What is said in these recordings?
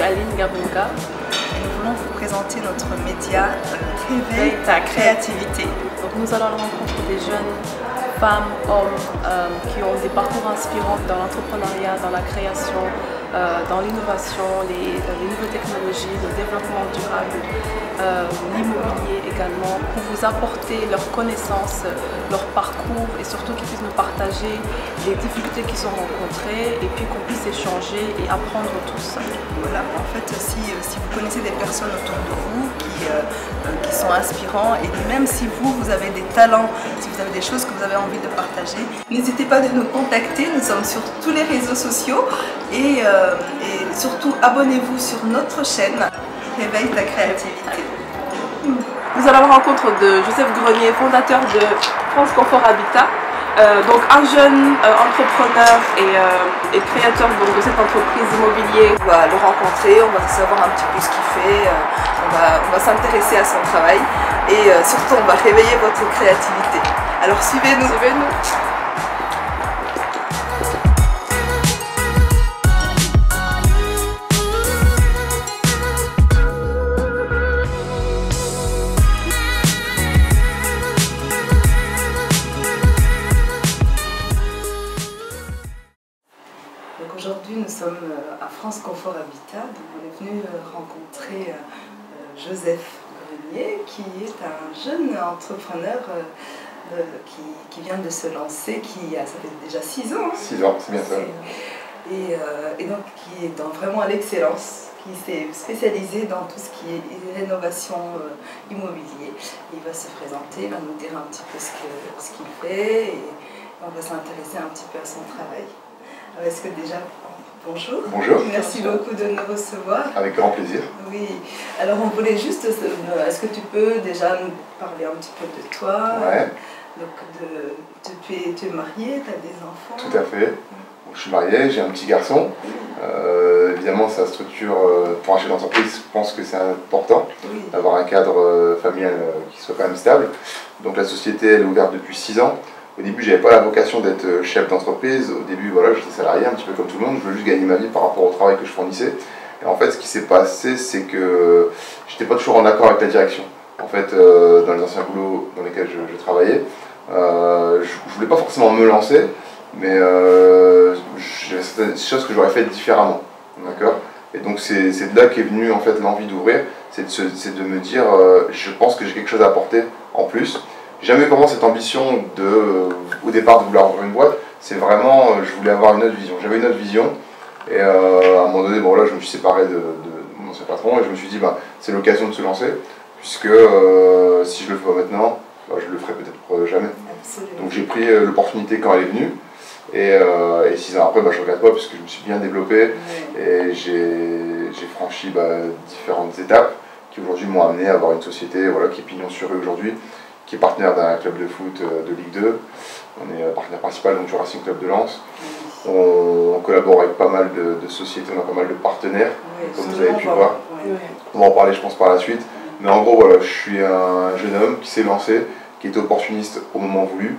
Aline Gabonga. Et nous voulons vous présenter notre média Réveille ta créativité. Donc nous allons à la rencontre des jeunes femmes, hommes qui ont des parcours inspirants dans l'entrepreneuriat, dans la création, dans l'innovation, les nouvelles technologies, le développement durable, l'immobilier également, pour vous apporter leurs connaissances, leur parcours et surtout qu'ils puissent nous partager les difficultés qu'ils ont rencontrées et puis qu'on puisse échanger et apprendre tous. Voilà, en fait, si vous connaissez des personnes autour de vous qui sont inspirants et même si vous avez des talents, si vous avez des choses que vous avez envie de partager, n'hésitez pas à nous contacter. Nous sommes sur tous les réseaux sociaux et surtout abonnez-vous sur notre chaîne Réveille ta créativité. Nous allons à la rencontre de Joseph Grenier, fondateur de France Confort Habitat. Donc un jeune entrepreneur et créateur donc, de cette entreprise immobilière. On va le rencontrer, on va savoir un petit peu ce qu'il fait, on va s'intéresser à son travail et surtout on va réveiller votre créativité. Alors suivez-nous. Aujourd'hui, nous sommes à France Confort Habitat. Donc on est venu rencontrer Joseph Grenier, qui est un jeune entrepreneur qui vient de se lancer, ça fait déjà 6 ans. 6 ans, c'est bien ça. Et donc qui est vraiment à l'excellence, qui s'est spécialisé dans tout ce qui est rénovation immobilier. Il va se présenter, il va nous dire un petit peu ce qu'il fait et on va s'intéresser un petit peu à son travail. Est-ce que déjà, bonjour. Bonjour. Merci beaucoup de nous recevoir. Avec grand plaisir. Oui. Alors on voulait juste, est-ce que tu peux déjà nous parler un petit peu de toi? Ouais. Donc tu es marié, tu as des enfants? Tout à fait. Donc, je suis marié, j'ai un petit garçon. Évidemment, sa structure pour un chef d'entreprise, je pense que c'est important d'avoir un cadre familial qui soit quand même stable. Donc la société, elle est ouverte depuis 6 ans. Au début, je n'avais pas la vocation d'être chef d'entreprise. Au début, voilà, j'étais salarié, un petit peu comme tout le monde. Je voulais juste gagner ma vie par rapport au travail que je fournissais. Et en fait, ce qui s'est passé, c'est que je n'étais pas toujours en accord avec la direction. En fait, dans les anciens boulots dans lesquels je travaillais, je ne voulais pas forcément me lancer, mais j'avais certaines choses que j'aurais faites différemment. D'accord ? Et donc, c'est de là qu'est venue en fait l'envie d'ouvrir. C'est de me dire, je pense que j'ai quelque chose à apporter en plus. Jamais vraiment cette ambition au départ de vouloir ouvrir une boîte, c'est vraiment, je voulais avoir une autre vision. J'avais une autre vision et à un moment donné, bon là je me suis séparé de mon ancien patron et je me suis dit c'est l'occasion de se lancer puisque si je le fais pas maintenant, je le ferai peut-être jamais. Absolument. Donc j'ai pris l'opportunité quand elle est venue et 6 ans après je ne regrette pas puisque je me suis bien développé et j'ai franchi différentes étapes qui aujourd'hui m'ont amené à avoir une société qui est pignon sur rue aujourd'hui, qui est partenaire d'un club de foot de Ligue 2. On est partenaire principal donc, du Racing Club de Lens. On collabore avec pas mal de sociétés, on a pas mal de partenaires, comme vous avez pu voir. On va en parler je pense par la suite. Mais en gros, je suis un jeune homme qui s'est lancé, qui était opportuniste au moment voulu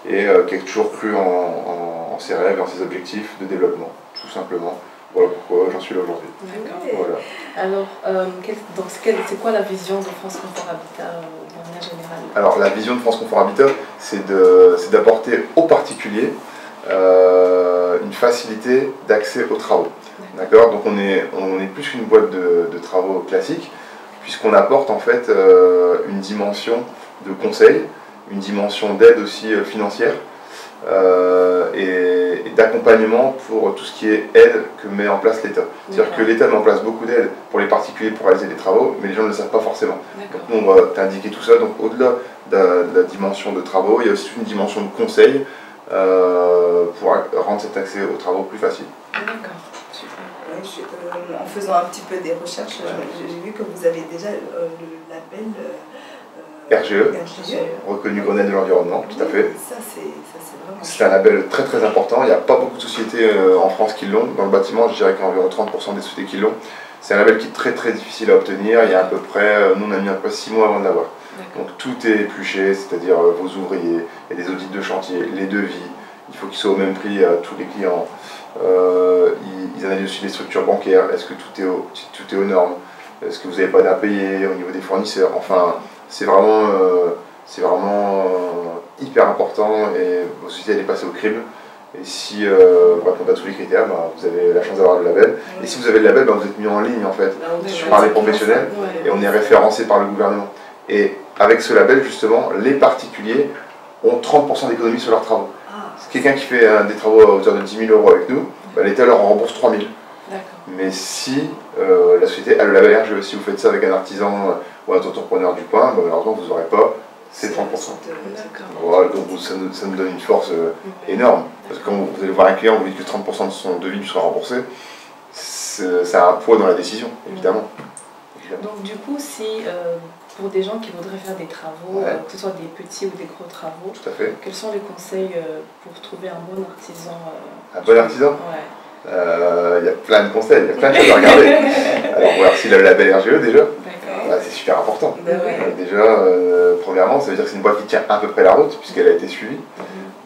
et qui a toujours cru en ses rêves et en ses objectifs de développement, tout simplement. Voilà pourquoi j'en suis là aujourd'hui. D'accord. Voilà. Alors, c'est quoi la vision de France Confort Habitat de manière générale? Alors, la vision de France Confort Habitat, c'est d'apporter aux particuliers une facilité d'accès aux travaux. D'accord. Donc, on est plus qu'une boîte de travaux classique, puisqu'on apporte en fait une dimension de conseil, une dimension d'aide aussi financière. Et d'accompagnement pour tout ce qui est aide que met en place l'État. C'est-à-dire que l'État met en place beaucoup d'aides pour les particuliers pour réaliser des travaux, mais les gens ne le savent pas forcément. Donc nous, on va t'indiquer tout ça. Donc au-delà de la dimension de travaux, il y a aussi une dimension de conseil pour rendre cet accès aux travaux plus facile. D'accord, super. En faisant un petit peu des recherches, j'ai vu que vous avez déjà le label RGE, reconnu Grenelle de l'environnement, tout à fait. Ça, c'est vraiment... C'est un label très très important. Il n'y a pas beaucoup de sociétés en France qui l'ont. Dans le bâtiment, je dirais qu'il y a environ 30% des sociétés qui l'ont. C'est un label qui est très très difficile à obtenir. Il y a à peu près, nous on a mis à peu près 6 mois avant de l'avoir. Donc tout est épluché, c'est-à-dire vos ouvriers, il y a des audits de chantier, les devis, il faut qu'ils soient au même prix à tous les clients. Ils analysent aussi les structures bancaires, est-ce que tout est aux normes, est-ce que vous n'avez pas d'impayés au niveau des fournisseurs. Enfin, c'est vraiment hyper important et votre société elle est passée au crible. Et si vous répondez à tous les critères, vous avez la chance d'avoir le label. Et si vous avez le label, vous êtes mis en ligne en fait par les professionnels et on est référencé par le gouvernement. Et avec ce label, justement, les particuliers ont 30% d'économie sur leurs travaux. Quelqu'un qui fait des travaux à hauteur de 10 000 € avec nous, l'État leur en rembourse 3 000. Mais si la société a le label RGE, si vous faites ça avec un artisan ou un entrepreneur du coin, malheureusement vous n'aurez pas ces 30%. Voilà, donc ça nous donne une force énorme. Parce que quand vous allez voir un client, vous dites que 30% de son devis lui sera remboursé, ça a un poids dans la décision, évidemment. Donc du coup, si pour des gens qui voudraient faire des travaux, que ce soit des petits ou des gros travaux, tout à fait. Quels sont les conseils pour trouver un bon artisan Un bon artisan il y a plein de conseils, il y a plein de choses à regarder. Alors voir s'il a le label RGE déjà, c'est super important. Déjà, premièrement, ça veut dire que c'est une boîte qui tient à peu près la route puisqu'elle a été suivie.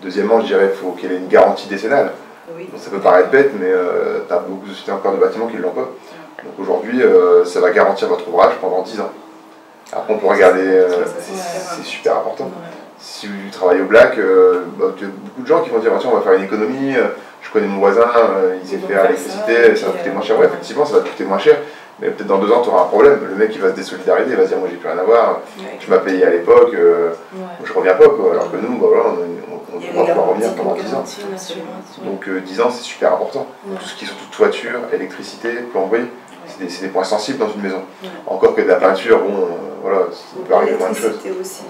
Deuxièmement, je dirais qu'il faut qu'elle ait une garantie décennale. Donc, ça peut paraître bête, mais tu as beaucoup de sociétés encore de bâtiments qui ne l'ont pas. Donc aujourd'hui, ça va garantir votre ouvrage pendant 10 ans. Après, on peut regarder, c'est super important. Si vous travaillez au black, il y a beaucoup de gens qui vont dire tiens, on va faire une économie, je connais mon voisin, il sait faire l'électricité, ça va coûter moins cher. Ouais, effectivement, ça va te coûter moins cher, mais peut-être dans 2 ans, tu auras un problème. Le mec, il va se désolidariser, il va se dire moi, j'ai plus rien à voir, tu m'as payé à l'époque, je reviens pas. Quoi. Alors que nous, on va pouvoir revenir pendant 10 ans. Donc 10 ans, c'est super important. Tout ce qui est surtout toiture, électricité, plomberie. C'est des points sensibles dans une maison. Encore que de la peinture, voilà, ça peut arriver moins de choses. Aussi.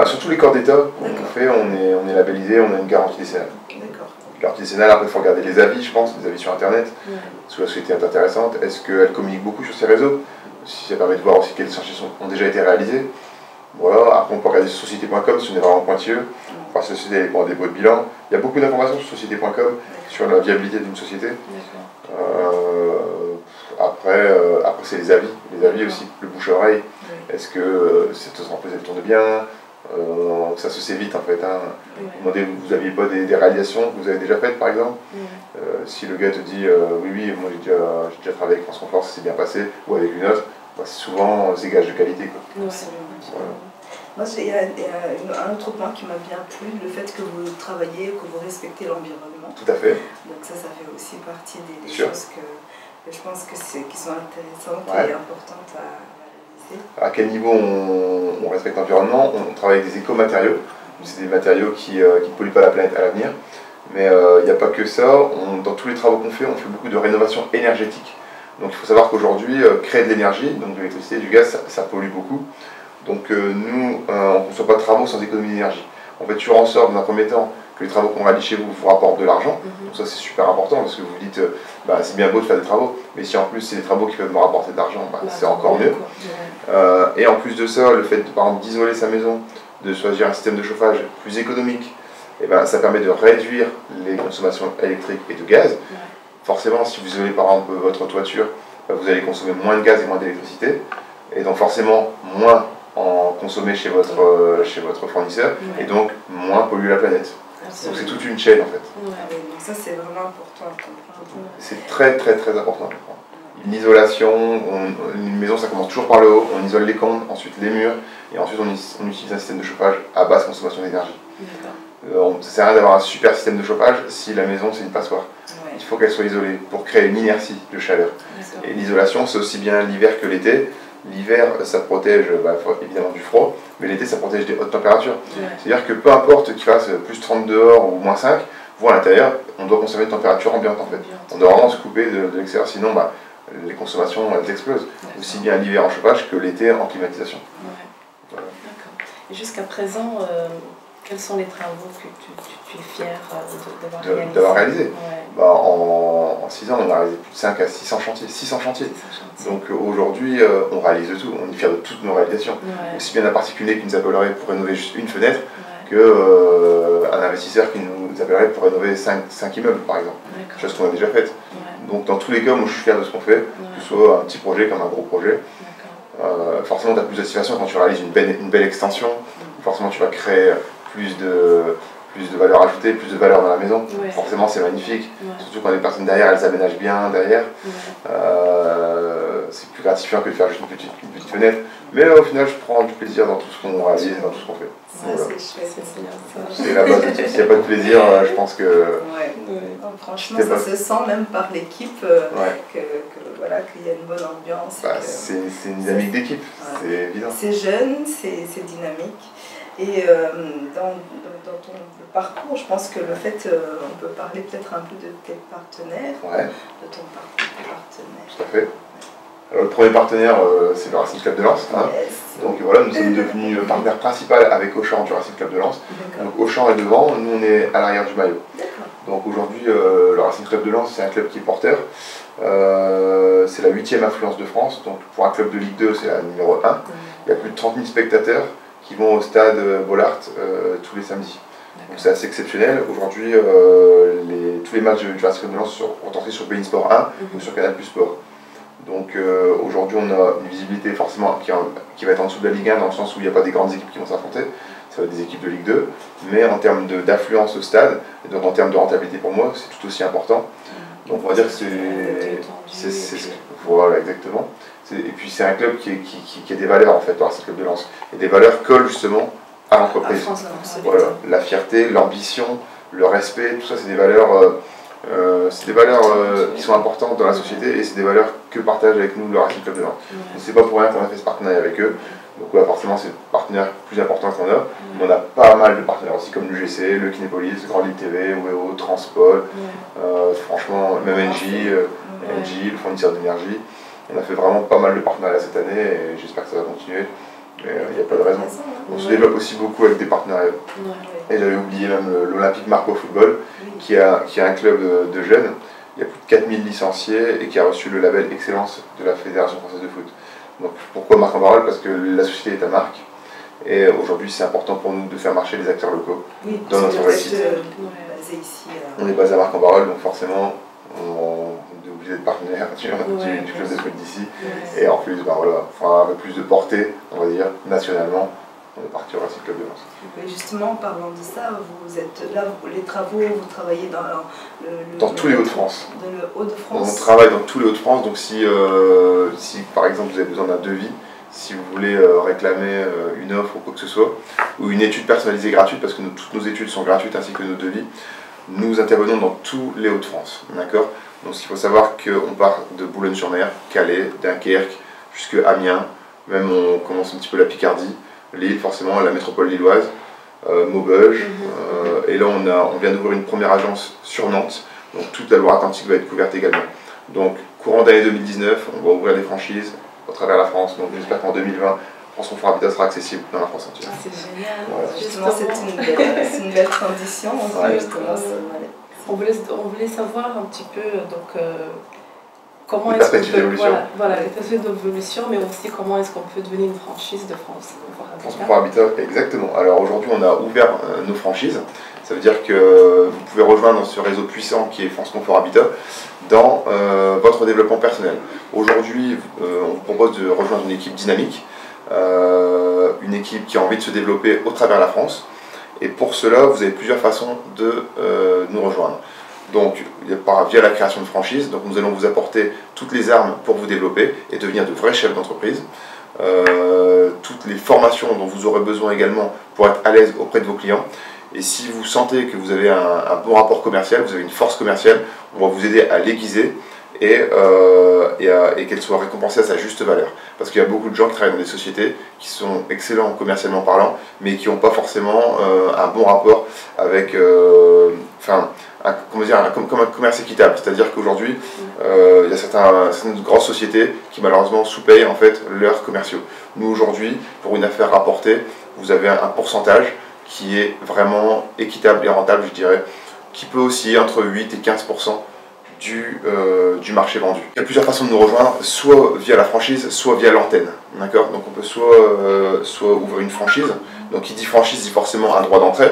Surtout les corps d'État, on est labellisé, on a une garantie décennale. Garantie décennale, après il faut regarder les avis, je pense, les avis sur internet. Parce que la société est intéressante. Est-ce qu'elle communique beaucoup sur ses réseaux? Si ça permet de voir aussi quels chantiers ont déjà été réalisés. Voilà, après on peut regarder sur société.com si on est vraiment pointilleux. Par société pour un dépôt de bilan. Il y a beaucoup d'informations sur société.com sur la viabilité d'une société. Après c'est les avis aussi, le bouche-oreille. Est-ce que cette entreprise elle tourne bien? Ça se sait vite en fait. Vous n'aviez pas des réalisations que vous avez déjà faites par exemple. Si le gars te dit oui, moi j'ai déjà travaillé avec France Confort, ça s'est bien passé, ou avec une autre, c'est souvent c'est gage de qualité. Quoi. Moi, il y a un autre point qui m'a bien plu, le fait que vous travaillez, que vous respectez l'environnement. Tout à fait. Donc ça fait aussi partie des choses que je pense qui sont intéressantes et importantes à réaliser. À quel niveau on respecte l'environnement? On travaille avec des éco-matériaux. C'est des matériaux qui ne polluent pas la planète à l'avenir. Mais il n'y a pas que ça. Dans tous les travaux qu'on fait, on fait beaucoup de rénovation énergétique. Donc il faut savoir qu'aujourd'hui, créer de l'énergie, donc de l'électricité, du gaz, ça pollue beaucoup. Donc nous, on ne conçoit pas de travaux sans économie d'énergie. On fait toujours en sorte, dans un premier temps, que les travaux qu'on réalise chez vous rapportent de l'argent. Donc ça c'est super important parce que vous dites, c'est bien beau de faire des travaux, mais si en plus c'est des travaux qui peuvent me rapporter de l'argent, c'est encore mieux. Et en plus de ça, le fait par exemple d'isoler sa maison, de choisir un système de chauffage plus économique, ça permet de réduire les consommations électriques et de gaz. Forcément, si vous isolez par exemple votre toiture, vous allez consommer moins de gaz et moins d'électricité, et donc forcément moins en consommer chez votre fournisseur, et donc moins polluer la planète. Donc c'est toute une chaîne en fait. Donc ça c'est vraiment important à comprendre. C'est très très très important. Une isolation, une maison ça commence toujours par le haut, on isole les combles, ensuite les murs, et ensuite on utilise un système de chauffage à basse consommation d'énergie. Ça sert à rien d'avoir un super système de chauffage si la maison c'est une passoire. Il faut qu'elle soit isolée pour créer une inertie de chaleur. Et l'isolation c'est aussi bien l'hiver que l'été. L'hiver, ça protège évidemment du froid, mais l'été, ça protège des hautes températures. C'est-à-dire que peu importe qu'il fasse plus 30 dehors ou moins 5, vous à l'intérieur, on doit conserver une température ambiante en fait. On doit vraiment se couper de l'extérieur, sinon les consommations elles explosent. Aussi bien l'hiver en chauffage que l'été en climatisation. D'accord. Et jusqu'à présent, quels sont les travaux que tu es fier d'avoir réalisés? En 6 ans, on a réalisé plus de 5 à 600 chantiers. 600 chantiers. Donc aujourd'hui, on réalise tout. On est fiers de toutes nos réalisations. Aussi bien un particulier qui nous appellerait pour rénover juste une fenêtre qu'un investisseur qui nous appellerait pour rénover 5 immeubles, par exemple. Chose qu'on a déjà faite. Donc dans tous les cas, moi je suis fier de ce qu'on fait, que ce soit un petit projet comme un gros projet. Forcément, tu as plus de satisfaction quand tu réalises une belle extension. Forcément, tu vas créer plus plus de valeur ajoutée, plus de valeur dans la maison. Ouais. Forcément, c'est magnifique. Ouais. Surtout quand les personnes derrière, elles aménagent bien derrière. Ouais. C'est plus gratifiant que de faire juste une petite fenêtre. Mais au final, je prends du plaisir dans tout ce qu'on réalise, dans tout ce qu'on fait. Ça, Voilà. c'est chouette. C'est bien ça. C'est la base de tout. S'il n'y a pas de plaisir, je pense que... Ouais. Ouais. Non, franchement, C'est ça pas- se sent même par l'équipe Ouais. voilà, qu'il y a une bonne ambiance. Bah, que- c'est une dynamique d'équipe, Ouais. c'est évident. C'est jeune, c'est dynamique. Et dans ton parcours, je pense que le fait, on peut parler peut-être un peu de tes partenaires, Ouais, de ton parcours de partenaire. tout à fait. Alors, le premier partenaire, c'est le Racing Club de Lens. Hein. Yes. Donc voilà, nous sommes devenus partenaire principal avec Auchan du Racing Club de Lens. D'accord. Donc Auchan est devant, nous on est à l'arrière du maillot. D'accord. Donc aujourd'hui, le Racing Club de Lens, c'est un club qui est porteur. C'est la 8e influence de France. Donc pour un club de Ligue 2, c'est la numéro 1. Il y a plus de 30 000 spectateurs qui vont au stade Bollaert tous les samedis. Donc c'est assez exceptionnel. Aujourd'hui, tous les matchs du Racing Club de Lens sont retransmis sur beIN Sport 1 ou sur Canal+ Sport. Donc aujourd'hui, on a une visibilité forcément qui va être en dessous de la Ligue 1, dans le sens où il n'y a pas des grandes équipes qui vont s'affronter. Ça va être des équipes de Ligue 2. Mais en termes d'affluence au stade, et donc en termes de rentabilité pour moi, c'est tout aussi important. Donc on va dire que voilà, exactement. Et puis c'est un club qui a des valeurs en fait, le Racing Club de Lens. Et des valeurs collent justement à l'entreprise. Voilà, la fierté, l'ambition, le respect, tout ça c'est des valeurs qui sont importantes dans la société et c'est des valeurs que partage avec nous le Racing Club de Lens. Ouais. Donc c'est pas pour rien qu'on a fait ce partenariat avec eux. Donc là forcément c'est le partenaire plus important qu'on a. Mais on a pas mal de partenaires aussi comme l'UGC, le Kinépolis, Grand Lille TV, WEO, Transpol, franchement même NJ, le fournisseur d'énergie. On a fait vraiment pas mal de partenariats cette année et j'espère que ça va continuer. Mais il n'y a pas de raison. On se développe aussi beaucoup avec des partenariats. Et j'avais oublié même l'Olympique Marco Football, qui a un club de jeunes. Il y a plus de 4000 licenciés et qui a reçu le label Excellence de la Fédération Française de Foot. Donc pourquoi Marc-en-Barœul? Parce que la société est à Marc. Et aujourd'hui, c'est important pour nous de faire marcher les acteurs locaux dans notre réussite. Basé ici. On est basé à Marc-en-Barœul, donc forcément, on est obligé d'être partenaire du club de foot d'ici. Et en plus, voilà, un peu plus de portée, on va dire, nationalement. On est parti au Racing Club de Lens. Et justement, en parlant de ça, vous êtes là, les travaux, vous travaillez dans tous les Hauts-de-France. Dans le Hauts-de-France. On travaille dans tous les Hauts-de-France, donc si par exemple vous avez besoin d'un devis, si vous voulez réclamer une offre ou quoi que ce soit, ou une étude personnalisée gratuite, parce que toutes nos études sont gratuites ainsi que nos devis, nous intervenons dans tous les Hauts-de-France. D'accord ? Donc il faut savoir qu'on part de Boulogne-sur-Mer, Calais, Dunkerque, jusqu'à Amiens, même on commence un petit peu la Picardie, Lille forcément, la métropole lilloise, Maubeuge, et là on vient d'ouvrir une première agence sur Nantes, donc toute la Loire-Atlantique va être couverte également. Donc courant d'année 2019, on va ouvrir des franchises à travers la France, donc j'espère qu'en 2020, France Confort Habitat sera accessible dans la France entière. Ah, c'est génial. Voilà. Justement, c'est une belle transition. Justement, on voulait savoir un petit peu donc, comment les est-ce qu'on perspectives peut, d'évolution. voilà, les perspectives d'évolution, mais aussi comment est-ce qu'on peut devenir une franchise de France Confort Habitat, exactement. Alors aujourd'hui, on a ouvert nos franchises. Ça veut dire que vous pouvez rejoindre ce réseau puissant qui est France Confort Habitat dans votre développement personnel. Aujourd'hui, on vous propose de rejoindre une équipe dynamique, une équipe qui a envie de se développer au travers de la France. Et pour cela, vous avez plusieurs façons de nous rejoindre. Donc, via la création de franchise, donc nous allons vous apporter toutes les armes pour vous développer et devenir de vrais chefs d'entreprise. Toutes les formations dont vous aurez besoin également pour être à l'aise auprès de vos clients. Et si vous sentez que vous avez un bon rapport commercial, vous avez une force commerciale, on va vous aider à l'aiguiser et qu'elle soit récompensée à sa juste valeur. Parce qu'il y a beaucoup de gens qui travaillent dans des sociétés qui sont excellents commercialement parlant, mais qui n'ont pas forcément un bon rapport avec, comme un commerce équitable. C'est-à-dire qu'aujourd'hui, il y a certaines grosses sociétés qui malheureusement sous-payent en fait leurs commerciaux. Nous aujourd'hui, pour une affaire rapportée, vous avez un pourcentage qui est vraiment équitable et rentable, je dirais, qui peut osciller entre 8 et 15% du marché vendu. Il y a plusieurs façons de nous rejoindre, soit via la franchise, soit via l'antenne. D'accord ? Donc on peut soit ouvrir une franchise. Donc qui dit franchise dit forcément un droit d'entrée.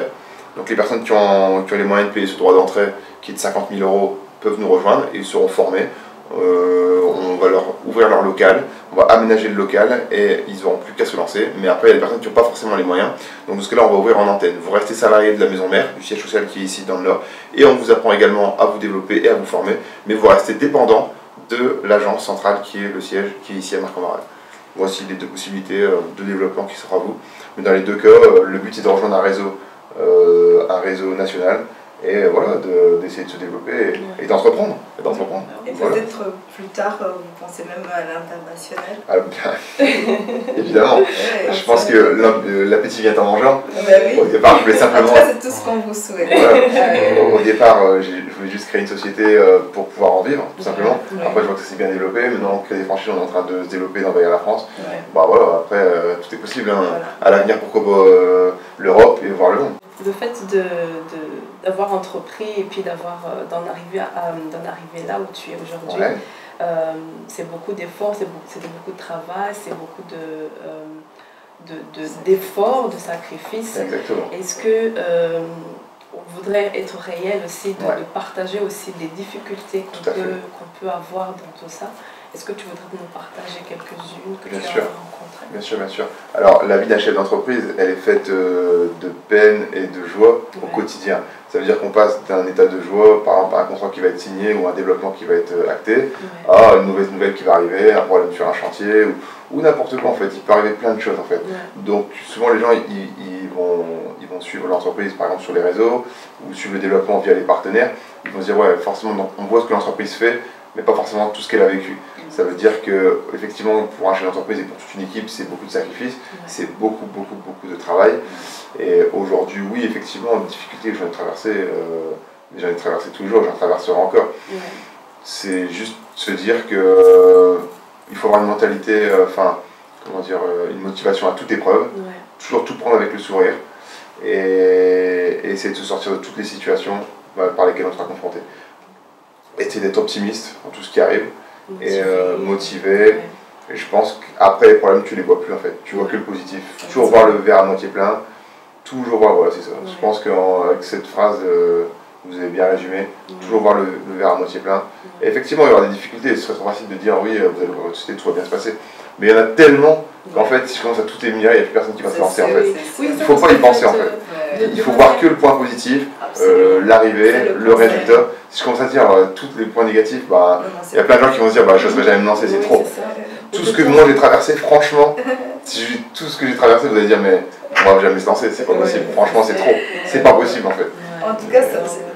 Donc les personnes qui ont les moyens de payer ce droit d'entrée, qui est de 50 000 €, peuvent nous rejoindre et ils seront formés. on va leur ouvrir leur local, on va aménager le local et ils n'auront plus qu'à se lancer. Mais après, il y a des personnes qui n'ont pas forcément les moyens. Donc, dans ce cas-là, on va ouvrir en antenne. Vous restez salarié de la maison mère, du siège social qui est ici dans le Nord, et on vous apprend également à vous développer et à vous former. Mais vous restez dépendant de l'agence centrale qui est le siège, qui est ici à Marc-en-Barœul. Voici les deux possibilités de développement qui s'offrent à vous. Mais dans les deux cas, le but est de rejoindre un réseau national et voilà, d'essayer de se développer et d'entreprendre. Et peut-être plus tard, vous pensez même à l'international? Ah, évidemment, je pense que l'appétit vient en mangeant. Oui. Au départ, je voulais simplement... Après, c'est tout ce qu'on vous souhaite. Voilà. Au départ, je voulais juste créer une société pour pouvoir en vivre, tout simplement. Après, je vois que ça s'est bien développé. Maintenant, on crée des franchises, on est en train de se développer, d'envahir la France. Bah voilà, après, tout est possible. Hein. Voilà. À l'avenir, pourquoi pas l'Europe et voir le monde. Le fait d'avoir entrepris et puis d'en arriver là où tu es aujourd'hui, c'est beaucoup d'efforts, c'est beaucoup de travail, c'est beaucoup d'efforts, de sacrifices. Exactement. Est-ce que on voudrait être réel aussi, de partager aussi les difficultés qu'on peut avoir dans tout ça? Est-ce que tu voudrais nous partager quelques-unes que tu as rencontrées? Bien sûr, bien sûr. Alors, la vie d'un chef d'entreprise, elle est faite de peine et de joie au quotidien. Ça veut dire qu'on passe d'un état de joie, par exemple, à un contrat qui va être signé ou un développement qui va être acté, à une mauvaise nouvelle qui va arriver, un problème sur un chantier ou n'importe quoi en fait. Il peut arriver plein de choses en fait. Donc, souvent les gens, ils vont suivre l'entreprise, par exemple, sur les réseaux ou suivre le développement via les partenaires. Ils vont se dire, ouais, forcément, on voit ce que l'entreprise fait, mais pas forcément tout ce qu'elle a vécu. Ça veut dire que, effectivement, pour un chef d'entreprise et pour toute une équipe, c'est beaucoup de sacrifices, c'est beaucoup de travail. Et aujourd'hui, oui, effectivement, les difficultés que j'en ai traversées, tous les jours, j'en traverserai encore. C'est juste se dire que il faut avoir une mentalité, une motivation à toute épreuve, toujours tout prendre avec le sourire et essayer de se sortir de toutes les situations par lesquelles on sera confronté. Essayer d'être optimiste en tout ce qui arrive et motivé. Et je pense qu'après les problèmes, tu les vois plus en fait. Tu vois que le positif. Toujours voir le verre à moitié plein. Toujours voir, voilà, c'est ça. Je pense qu'avec cette phrase, vous avez bien résumé. Toujours voir le verre à moitié plein. Et effectivement, il y aura des difficultés. Ce serait trop facile de dire oui, vous allez voir votre société, tout va bien se passer. Mais il y en a tellement qu'en fait, si je commence à tout émigrer, il n'y a plus personne qui va se lancer en fait. Il ne faut pas y penser en fait. Il faut voir que le point positif, l'arrivée, le résultat. Si je commence à dire tous les points négatifs, il y a plein de gens qui vont se dire je ne serais jamais me lancer, c'est trop. Tout ce que moi j'ai traversé, franchement, tout ce que j'ai traversé, vous allez dire mais on va jamais se lancer, c'est pas possible. Franchement, c'est trop. C'est pas possible en fait. En tout cas,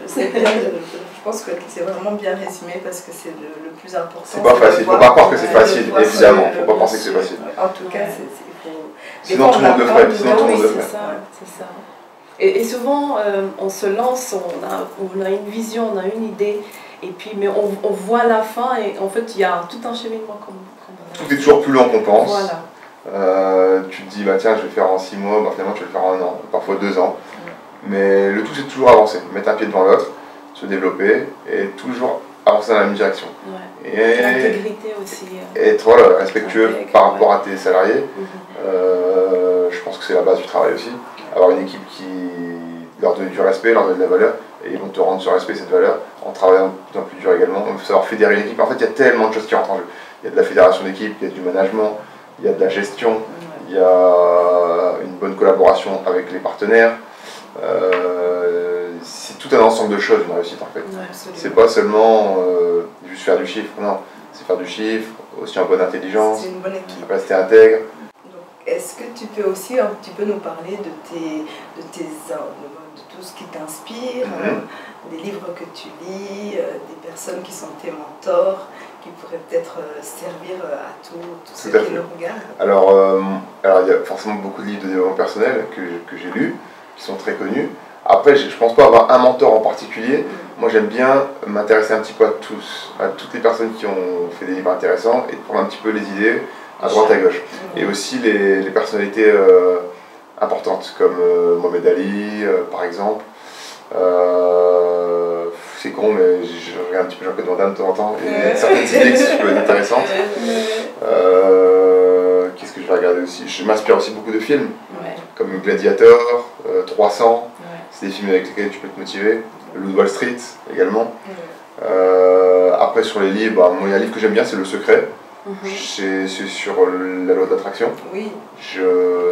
c'est bien. Je pense que c'est vraiment bien résumé parce que c'est le plus important. C'est pas facile, faut pas croire que c'est facile, évidemment. Faut pas penser que c'est facile. En tout cas, sinon tout le monde le ferait. Sinon tout le monde le ferait. C'est ça. Et souvent, on se lance, on a une vision, on a une idée, et puis, mais on voit la fin, et en fait, il y a tout un cheminement comme tout est toujours plus long qu'on pense. Voilà. Tu te dis, tiens, je vais le faire en 6 mois, finalement, tu vas le faire en 1 an, parfois 2 ans. Mais le tout, c'est toujours avancer, mettre un pied devant l'autre, se développer, et toujours avancer dans la même direction. Et l'intégrité aussi. Être respectueux par rapport à tes salariés. Je pense que c'est la base du travail aussi. Avoir une équipe qui leur donne du respect, leur donne de la valeur, et ils vont te rendre ce respect, cette valeur, en travaillant de plus en plus dur également. Il faut savoir fédérer une équipe. En fait, il y a tellement de choses qui rentrent en jeu. Il y a de la fédération d'équipe, il y a du management, il y a de la gestion, il y a une bonne collaboration avec les partenaires. C'est tout un ensemble de choses, une réussite en fait. C'est pas seulement juste faire du chiffre, non. C'est faire du chiffre, aussi en bonne intelligence, une bonne équipe. Rester intègre. Est-ce que tu peux aussi un petit peu nous parler de tout ce qui t'inspire, des livres que tu lis, des personnes qui sont tes mentors, qui pourraient peut-être servir à tous ceux qui nous regardent? Alors, il y a forcément beaucoup de livres de développement personnel que j'ai lus, qui sont très connus. Après, je ne pense pas avoir un mentor en particulier. Moi, j'aime bien m'intéresser un petit peu à toutes les personnes qui ont fait des livres intéressants et de prendre un petit peu les idées à droite à gauche. Et aussi les personnalités importantes comme Mohamed Ali, par exemple. C'est con, mais je regarde un petit peu Jean-Claude Van Damme de temps en temps. Il y a certaines idées qui peuvent être intéressantes. Qu'est-ce que je vais regarder aussi? Je m'inspire aussi beaucoup de films, comme Gladiator, 300. C'est des films avec lesquels tu peux te motiver. Le Loup de Wall Street également. Après sur les livres, moi il y a un livre que j'aime bien, c'est Le Secret. C'est sur la loi de l'attraction. Oui.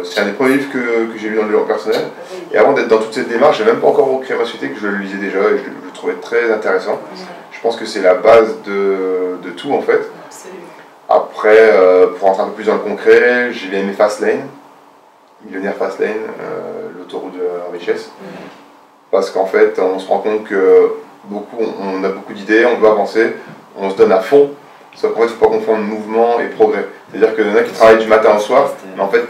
C'est un des premiers livres que j'ai lu dans le développement personnel. Oui. Et avant d'être dans toute cette démarche, je n'avais même pas encore créé ma société, que je le lisais déjà et je le trouvais très intéressant. Je pense que c'est la base de tout en fait. Absolument. Après, pour rentrer un peu plus dans le concret, j'ai bien aimé Fastlane, Millionnaire Fastlane, l'autoroute de la richesse. Parce qu'en fait, on se rend compte que on a beaucoup d'idées, on veut avancer, on se donne à fond. Sauf qu'en fait, il ne faut pas confondre mouvement et progrès. C'est-à-dire qu'il y en a qui travaillent du matin au soir, mais en fait,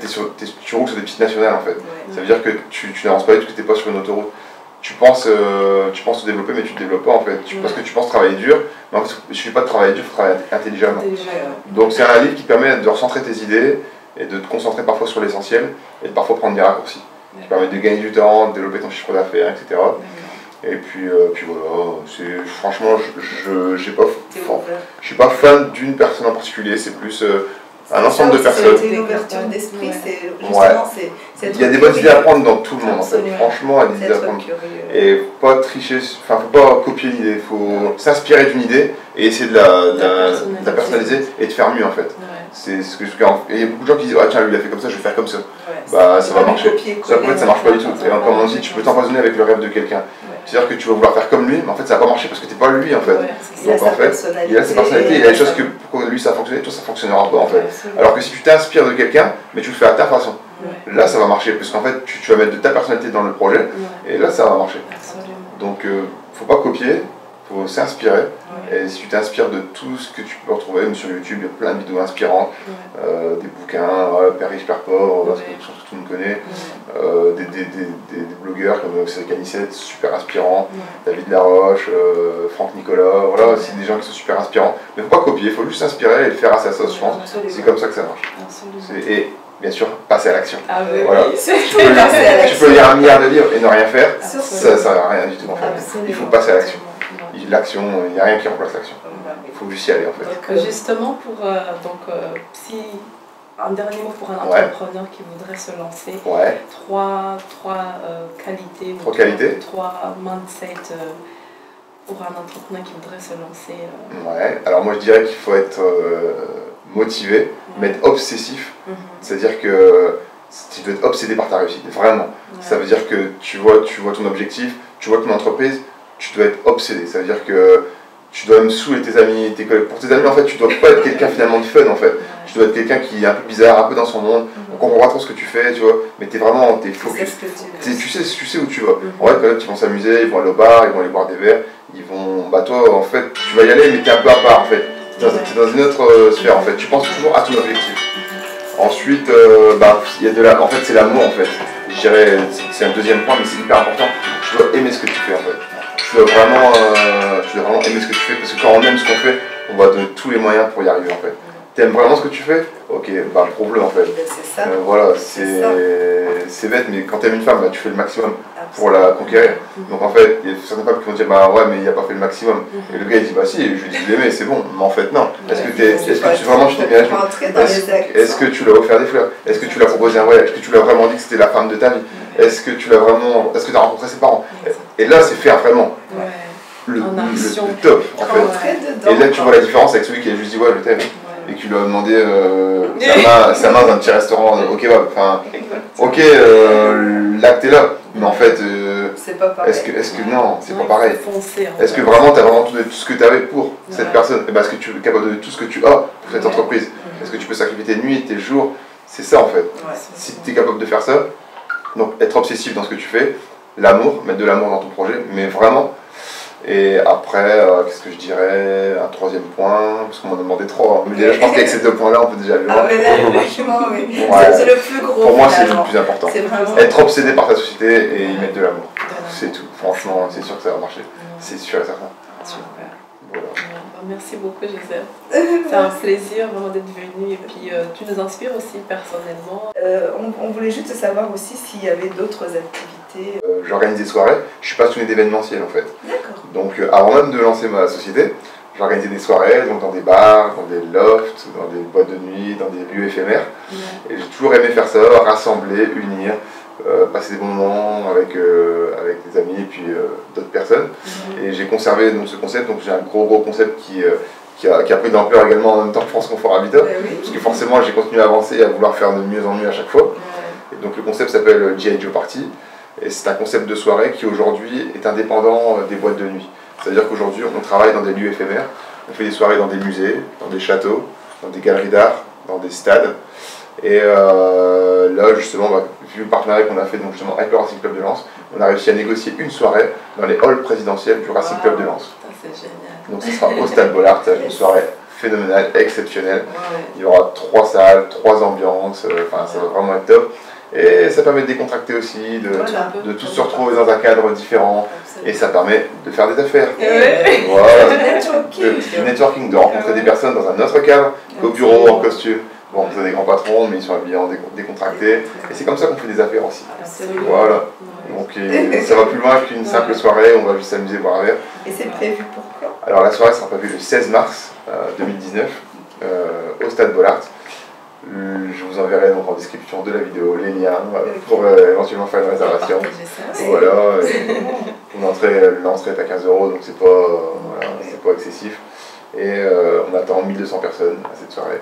tu roules sur des pistes nationales en fait. Ça veut dire que tu n'avances pas du tout, que tu n'es pas sur une autoroute. Tu penses te développer, mais tu ne te développes pas en fait. Parce que tu penses travailler dur, mais en fait, il ne suffit pas de travailler dur, il faut travailler intelligemment. Donc c'est un livre qui permet de recentrer tes idées et de te concentrer parfois sur l'essentiel et de parfois prendre des raccourcis. Qui permet de gagner du temps, de développer ton chiffre d'affaires, etc. Et puis voilà, franchement, je suis pas fan d'une personne en particulier, c'est plus un ensemble de personnes. C'est une ouverture d'esprit, c'est justement, il y a des bonnes idées à prendre dans tout le monde en fait. Franchement, il y a des idées à prendre. Et pas tricher, enfin faut pas copier l'idée, il faut s'inspirer d'une idée et essayer de la personnaliser et de faire mieux en fait. C'est ce que il y a beaucoup de gens qui disent ah tiens lui il a fait comme ça, je vais faire comme ça. Bah ça va marcher. Ça peut être ça marche pas du tout. Et comme on dit, tu peux t'empoisonner avec le rêve de quelqu'un. C'est-à-dire que tu vas vouloir faire comme lui, mais en fait ça va pas marcher parce que t'es pas lui en fait. Donc en fait, il a sa personnalité, il a des choses que pour lui ça a fonctionné, toi ça fonctionnera pas en fait. Alors que si tu t'inspires de quelqu'un, mais tu le fais à ta façon, là ça va marcher parce qu'en fait tu vas mettre de ta personnalité dans le projet et là ça va marcher. Donc faut pas copier, faut s'inspirer. Et si tu t'inspires de tout ce que tu peux retrouver, même sur YouTube, il y a plein de vidéos inspirantes, des bouquins, Père riche, Père pauvre, je pense que tout le monde connaît, des blogueurs comme Cédric Anissette, super inspirants, David Laroche, Franck Nicolas, voilà, c'est des gens qui sont super inspirants. Mais faut pas copier, il faut juste s'inspirer et le faire à sa sauce, je pense. C'est comme ça que ça marche. Et bien sûr, passer à l'action. Ah oui, voilà. Tu peux lire un milliard de livres et ne rien faire, ça ne sert à rien du tout en fait. Il faut passer à l'action. L'action, il n'y a rien qui remplace l'action. Il faut juste y aller en fait. Donc, justement, si un dernier mot pour un entrepreneur qui voudrait se lancer, trois qualités, trois mindset pour un entrepreneur qui voudrait se lancer. Alors moi je dirais qu'il faut être motivé, mais être obsessif. C'est-à-dire que tu dois être obsédé par ta réussite, vraiment. Ça veut dire que tu vois ton objectif, tu vois ton entreprise, tu dois être obsédé. Ça veut dire que tu dois même saouler tes amis, tes collègues. Pour tes amis, en fait, tu dois pas être quelqu'un finalement de fun, en fait. Tu dois être quelqu'un qui est un peu bizarre, un peu dans son monde. On comprend pas trop ce que tu fais, tu vois. Mais t'es focus. Tu sais où tu vas. En fait, quand ils vont s'amuser, ils vont aller au bar, ils vont aller boire des verres. Toi, en fait, tu vas y aller, mais t'es un peu à part, en fait. T'es dans une autre sphère, en fait. Tu penses toujours à ton objectif. Ensuite, en fait, c'est l'amour, en fait. Je dirais, c'est un deuxième point, mais c'est hyper important. Tu dois aimer ce que tu fais, en fait. Tu dois vraiment aimer ce que tu fais, parce que quand on aime ce qu'on fait, on va donner tous les moyens pour y arriver, en fait. T'aimes vraiment ce que tu fais? Ok, prouve-le, en fait. C'est ça. Voilà, c'est bête, mais quand t'aimes une femme, tu fais le maximum pour la conquérir. Donc en fait, il y a certaines femmes qui vont dire ouais, mais il n'a pas fait le maximum. Et le gars il dit si, je lui dis je l'aimais, c'est bon. Mais en fait, non. Est-ce que vraiment tu t'es bien joué? Est-ce que tu lui as offert des fleurs? Est-ce que tu lui as proposé un voyage? Est-ce que tu lui as vraiment dit que c'était la femme de ta vie? Est-ce que tu as rencontré ses parents? Et là, c'est faire vraiment le top, en fait. Et là, tu vois la différence avec celui qui a juste dit ouais, je t'aime. Et qui lui a demandé sa main dans un petit restaurant au kebab. Enfin, l'acte est là, mais en fait, c'est pas pareil. Est-ce que non, c'est pas pareil. Est-ce que vraiment tu as vraiment donné tout ce que tu avais pour cette personne? Et est-ce que tu es capable de donner tout ce que tu as pour cette entreprise? Est-ce que tu peux sacrifier tes nuits, tes jours? C'est ça en fait. Si tu es capable de faire ça, donc être obsessif dans ce que tu fais, l'amour, mettre de l'amour dans ton projet, mais vraiment. Et après, qu'est-ce que je dirais? Un troisième point, parce qu'on m'en a demandé trois. Mais déjà, je pense qu'avec ces deux points-là, on peut déjà aller loin. Mais là, franchement, oui. C'est le plus gros. Pour moi, c'est le plus important. Être obsédé par ta société et y mettre de l'amour. C'est tout. Franchement, c'est sûr que ça va marcher. C'est sûr et certain. Super. Voilà. Merci beaucoup, Gisèle. C'est un plaisir vraiment d'être venue et puis tu nous inspires aussi personnellement. On voulait juste savoir aussi s'il y avait d'autres activités. J'organise des soirées, je suis passionné d'événementiel en fait. D'accord. Donc avant même de lancer ma société, j'organisais des soirées donc dans des bars, dans des lofts, dans des boîtes de nuit, dans des lieux éphémères. Et j'ai toujours aimé faire ça, rassembler, unir, passer des bons moments avec des amis et puis d'autres personnes. Et j'ai conservé donc, ce concept, donc j'ai un gros concept qui a pris de l'ampleur également en même temps que France Confort Habitat, parce que forcément j'ai continué à avancer et à vouloir faire de mieux en mieux à chaque fois. Et donc le concept s'appelle G.I. Joe Party, et c'est un concept de soirée qui aujourd'hui est indépendant des boîtes de nuit. C'est-à-dire qu'aujourd'hui on travaille dans des lieux éphémères, on fait des soirées dans des musées, dans des châteaux, dans des galeries d'art, dans des stades. Et là justement, vu le partenariat qu'on a fait donc, justement, avec le Racing Club de Lens, on a réussi à négocier une soirée dans les halls présidentiels du Racing Club de Lens. C'est génial. Donc ce sera au Stade Bollaert, une soirée phénoménale, exceptionnelle. Il y aura 3 salles, 3 ambiances, ça va vraiment être top. Et ça permet de décontracter aussi, de tous se retrouver dans un cadre différent. Et ça permet de faire des affaires. Voilà. Du networking, de rencontrer des personnes dans un autre cadre qu'au bureau en costume. Bon, vous avez des grands patrons, mais ils sont habillés en décontractés. Et c'est comme ça qu'on fait des affaires aussi. Voilà. Donc ça va plus loin qu'une simple soirée, on va juste s'amuser, boire un verre. Et c'est prévu pour quand? Alors la soirée sera prévue le 16 mars 2019 au Stade Bollaert. Je vous enverrai donc en description de la vidéo les liens pour éventuellement faire une réservation. Voilà. L'entrée est à 15 €, donc c'est pas excessif. Et on attend 1200 personnes à cette soirée.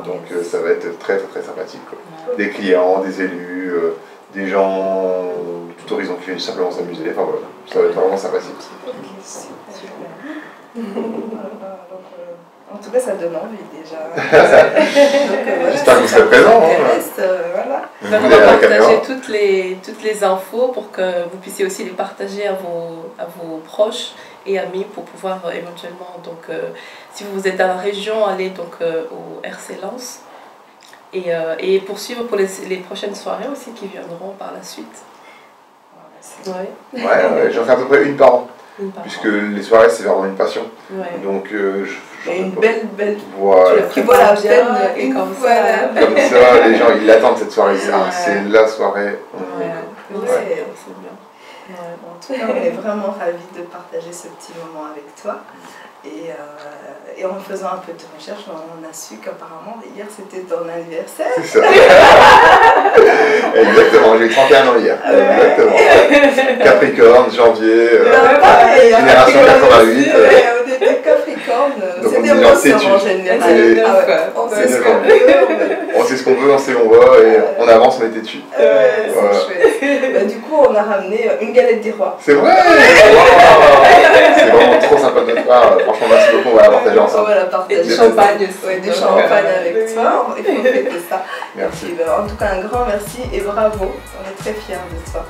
Donc ça va être très sympathique. Quoi. Des clients, des élus, des gens tout horizon qui viennent simplement s'amuser. Enfin voilà, ça va être vraiment sympathique. En tout cas, ça donne envie déjà. J'espère que vous serez présents. On va partager toutes les infos pour que vous puissiez aussi les partager à vos proches et amis pour pouvoir éventuellement, donc, si vous êtes dans la région, aller donc, au RC Lens et poursuivre pour les prochaines soirées aussi qui viendront par la suite. Ouais, j'en fais à peu près une par an. Puisque les soirées c'est vraiment une passion. Donc une belle voilà. qui vaut la peine et comme ça. Comme ça, les gens ils l'attendent cette soirée. C'est la soirée. C'est bien. En tout cas, on est vraiment ravis de partager ce petit moment avec toi. Et en faisant un peu de recherche, on a su qu'apparemment hier c'était ton anniversaire. C'est ça. Exactement, j'ai eu 31 ans hier. Exactement. Capricorne, janvier, génération 88. On était Capricorne, c'était moi en général. On sait ce qu'on veut. On sait ce qu'on veut, on sait où on va et on avance, on était dessus. C'est chouette. Du coup, on a ramené une galette des rois. C'est vrai. C'est vraiment trop sympa de notre part. Franchement, merci beaucoup, on va la partager ensemble. On va la partager. Et du champagne aussi. Des champagnes avec toi, il faut fêter ça. Merci. En tout cas, un grand merci et bravo. On est très fiers de toi.